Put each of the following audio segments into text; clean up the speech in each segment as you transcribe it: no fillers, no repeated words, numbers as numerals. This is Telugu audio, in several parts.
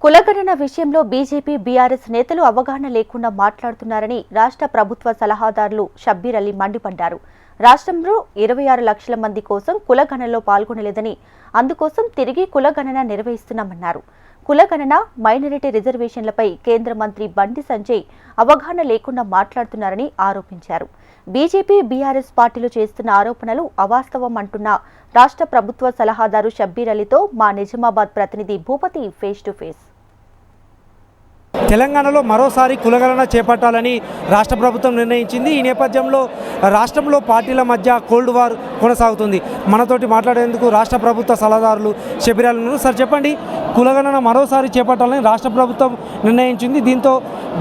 కులగణన విషయంలో బీజేపీ బీఆర్ఎస్ నేతలు అవగాహన లేకుండా మాట్లాడుతున్నారని రాష్ట్ర ప్రభుత్వ సలహాదారులు షబ్బీర్ అలీ మండిపడ్డారు. రాష్ట్రంలో 26 లక్షల మంది కోసం కులగణనలో పాల్గొనలేదని, అందుకోసం తిరిగి కులగణన నిర్వహిస్తున్నామన్నారు. కులగణన, మైనారిటీ రిజర్వేషన్లపై కేంద్ర మంత్రి బండి సంజయ్ అవగాహన లేకుండా మాట్లాడుతున్నారని ఆరోపించారు. బీజేపీ బీఆర్ఎస్ పార్టీలు చేస్తున్న ఆరోపణలు అవాస్తవం అంటున్న రాష్ట్ర ప్రభుత్వ సలహాదారు షబ్బీర్ అలీతో మా నిజామాబాద్ ప్రతినిధి భూపతి ఫేస్ టు ఫేస్. తెలంగాణలో మరోసారి కులగణన చేపట్టాలని రాష్ట్ర ప్రభుత్వం నిర్ణయించింది. ఈ నేపథ్యంలో రాష్ట్రంలో పార్టీల మధ్య కోల్డ్ వార్ కొనసాగుతుంది. మనతోటి మాట్లాడేందుకు రాష్ట్ర ప్రభుత్వ సలహాదారులు షబ్బీర్ అలీ ఉన్నారు. సార్ చెప్పండి, కులగణన మరోసారి చేపట్టాలని రాష్ట్ర ప్రభుత్వం నిర్ణయించింది. దీంతో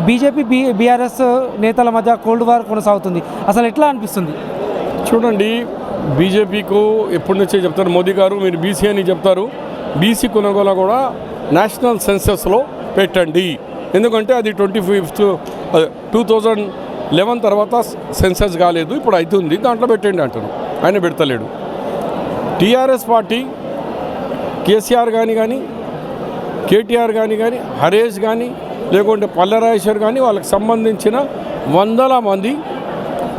బీజేపీ బీఆర్ఎస్ నేతల మధ్య కోల్డ్ వార్ కొనసాగుతుంది. అసలు ఎట్లా అనిపిస్తుంది? చూడండి, బీజేపీకు ఎప్పటి నుంచే చెప్తారు మోదీ గారు, మీరు బీసీ అని చెప్తారు. బీసీ కొనుగోలు కూడా నేషనల్ సెన్సస్లో పెట్టండి, ఎందుకంటే అది 2011 తర్వాత సెన్సస్ కాలేదు, ఇప్పుడు అవుతుంది, దాంట్లో పెట్టండి అంటారు. ఆయన పెడతలేడు. టీఆర్ఎస్ పార్టీ కేసీఆర్ కానీ కేటీఆర్ కానీ హరీష్ కానీ లేకుంటే పల్లెరాజేశ్వర్ కానీ వాళ్ళకి సంబంధించిన వందల మంది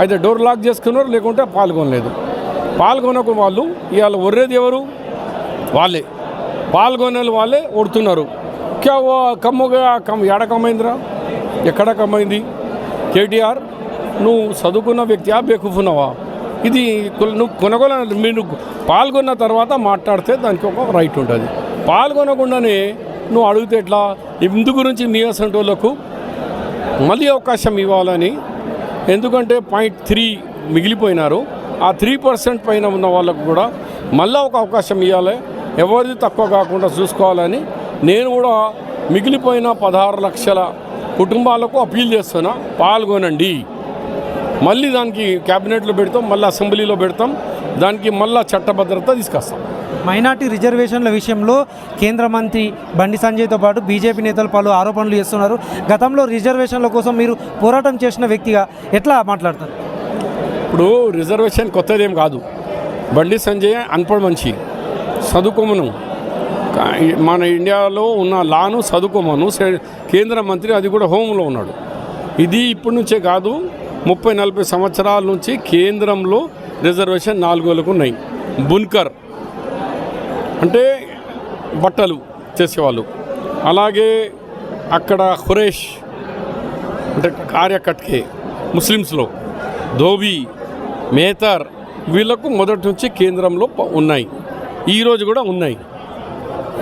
అయితే డోర్ లాక్ చేసుకున్నారు, లేకుంటే పాల్గొనలేదు. పాల్గొనకు వాళ్ళు ఇవాళ ఒర్రేది ఎవరు? వాళ్ళే. పాల్గొనే వాళ్ళే ఒడుతున్నారు. క్యా ఎడ కమ్మైందిరా? ఎక్కడ కమ్మైంది? కేటీఆర్, నువ్వు చదువుకున్న వ్యక్తి బేకూఫున్నావా? ఇది నువ్వు కొనగోల, మీరు పాల్గొన్న తర్వాత మాట్లాడితే దానికి ఒక రైట్ ఉంటుంది. పాల్గొనకుండానే నువ్వు అడిగితే ఎట్లా? ఇందు గురించి మీ అసంటోళ్లకు మళ్ళీ అవకాశం ఇవ్వాలని, ఎందుకంటే 0.3 మిగిలిపోయినారు. ఆ 3% పైన ఉన్న వాళ్ళకు కూడా మళ్ళీ ఒక అవకాశం ఇవ్వాలి, ఎవరిది తక్కువ కాకుండా చూసుకోవాలని నేను కూడా మిగిలిపోయిన 16 లక్షల కుటుంబాలకు అప్పీల్ చేస్తున్నా. పాల్గొనండి. మళ్ళీ దానికి క్యాబినెట్లో పెడతాం, మళ్ళీ అసెంబ్లీలో పెడతాం, దానికి మళ్ళీ చట్టభద్రత తీసుకొస్తాం. మైనార్టీ రిజర్వేషన్ల విషయంలో కేంద్ర మంత్రి బండి సంజయ్తో పాటు బీజేపీ నేతలు పలు ఆరోపణలు చేస్తున్నారు. గతంలో రిజర్వేషన్ల కోసం మీరు పోరాటం చేసిన వ్యక్తిగా ఎట్లా మాట్లాడతారు? ఇప్పుడు రిజర్వేషన్ కొత్తదేం కాదు. బండి సంజయ్ అన్పడ్ మనిషి, చదువుకోమను, మన ఇండియాలో ఉన్న లాను చదువుకోమను. కేంద్ర మంత్రి, అది కూడా హోంలో ఉన్నాడు. ఇది ఇప్పటి నుంచే కాదు, 30-40 సంవత్సరాల నుంచి కేంద్రంలో రిజర్వేషన్ 4 వేలకు ఉన్నాయి. బున్కర్ అంటే బట్టలు చేసేవాళ్ళు, అలాగే అక్కడ ఖురేష్ అంటే కార్యకట్కే ముస్లిమ్స్లో, ధోబీ, మేతర్, వీళ్ళకు మొదటి నుంచి కేంద్రంలో ఉన్నాయి, ఈరోజు కూడా ఉన్నాయి.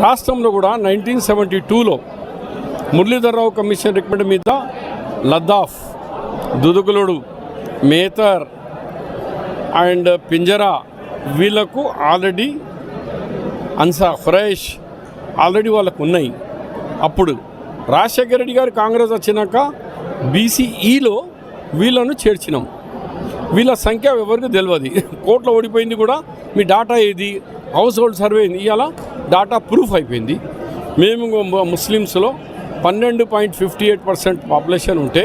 రాష్ట్రంలో కూడా 1972లో మురళీధర్రావు కమిషన్ రికమెండ్ మీద లద్దాఫ్, దుదుగులుడు, మేతర్ అండ్ పింజరా వీళ్ళకు ఆల్రెడీ ఖురేష్ ఆల్రెడీ వాళ్ళకు ఉన్నాయి. అప్పుడు రాజశేఖర రెడ్డి గారు కాంగ్రెస్ వచ్చినాక బీసీఈలో వీళ్ళను చేర్చినాం. వీళ్ళ సంఖ్య ఎవరికి తెలియదు. కోర్టులో ఓడిపోయింది కూడా. మీ డాటా ఏది? హౌస్ హోల్డ్ సర్వే ఇవాళ డాటా ప్రూఫ్ అయిపోయింది. మేము ముస్లిమ్స్లో 12.58% పాపులేషన్ ఉంటే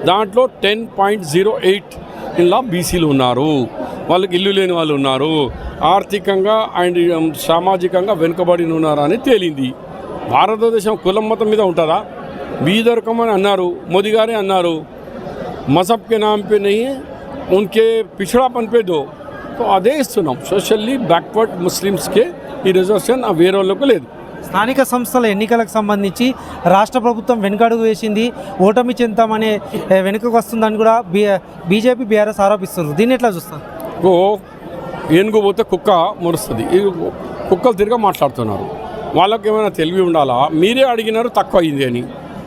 దాంట్లో 10.08 ఇలా బీసీలు ఉన్నారు. వాళ్ళకి ఇల్లు లేని వాళ్ళు ఉన్నారు, ఆర్థికంగా అండ్ సామాజికంగా వెనుకబడి ఉన్నారని తేలింది. భారతదేశం కులం మతం మీద ఉంటుందా? బీదరకమని అన్నారు, మోదీ గారే అన్నారు, మజహబ్ నామ్ పే నహీ ఉన్కే పిछड़ापन पे दो. అదే ఇస్తున్నాం. సోషల్లీ బ్యాక్వర్డ్ ముస్లిమ్స్కే ఈ రిజర్వేషన్, వేరే వాళ్ళకు లేదు. స్థానిక సంస్థల ఎన్నికలకు సంబంధించి రాష్ట్ర ప్రభుత్వం వెనుకడుగు వేసింది, ఓటమి చెందామనే వెనుకకు వస్తుందని కూడా బీజేపీ బీఆర్ఎస్ ఆరోపిస్తున్నారు. దీన్ని ఎట్లా చూస్తారు? ఏనుగు పోతే కుక్క మురుస్తుంది. కుక్కలు తిరిగా మాట్లాడుతున్నారు. వాళ్ళకి ఏమైనా తెలివి ఉండాలా? మీరే అడిగినారు తక్కువ అయింది అని,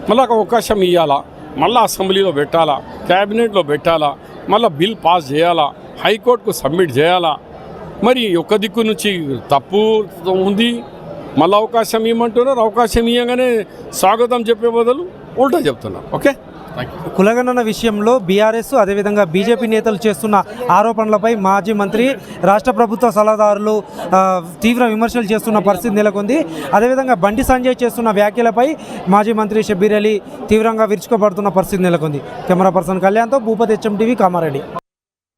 మళ్ళీ ఒక అవకాశం ఇవ్వాలా, మళ్ళీ అసెంబ్లీలో పెట్టాలా, క్యాబినెట్లో పెట్టాలా, మళ్ళీ బిల్ పాస్ చేయాలా, హైకోర్టుకు సబ్మిట్ చేయాలా. మరి ఒక దిక్కు నుంచి తప్పు ఉంది, మళ్ళీ అవకాశం ఇవ్వమంటున్నారు. అవకాశం ఇవ్వగానే స్వాగతం చెప్పే బదులు ఉల్టా చెప్తున్నారు. ఓకే, కులగణన విషయంలో బీఆర్ఎస్ అదేవిధంగా బీజేపీ నేతలు చేస్తున్న ఆరోపణలపై మాజీ మంత్రి, రాష్ట్ర ప్రభుత్వ సలహాదారులు తీవ్ర విమర్శలు చేస్తున్న పరిస్థితి నెలకొంది. అదేవిధంగా బండి సంజయ్ చేస్తున్న వ్యాఖ్యలపై మాజీ మంత్రి షబ్బీర్ అలీ తీవ్రంగా విరుచుకుపడుతున్న పరిస్థితి నెలకొంది. కెమెరా పర్సన్ కళ్యాణ్తో భూపతి, HM టీవీ, కామారెడ్డి.